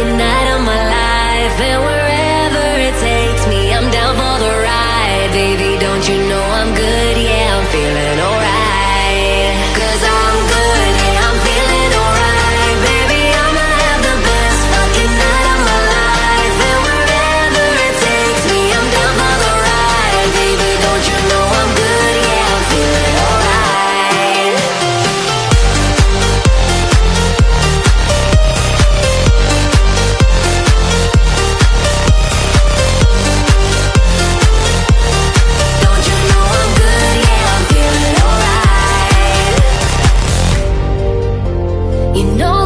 fucking night of my life, and wherever it takes me, I'm down for the ride. Baby, don't you know I'm good? Yeah, I'm feeling alright. 'Cause I'm good, yeah, I'm feeling alright. Baby, I'ma have the best fucking night of my life, and wherever it takes me, I'm down for the ride. Baby, don't you know I'm good? Yeah, I'm feeling alright. Don't you know I'm good? Yeah, I'm feeling alright. You know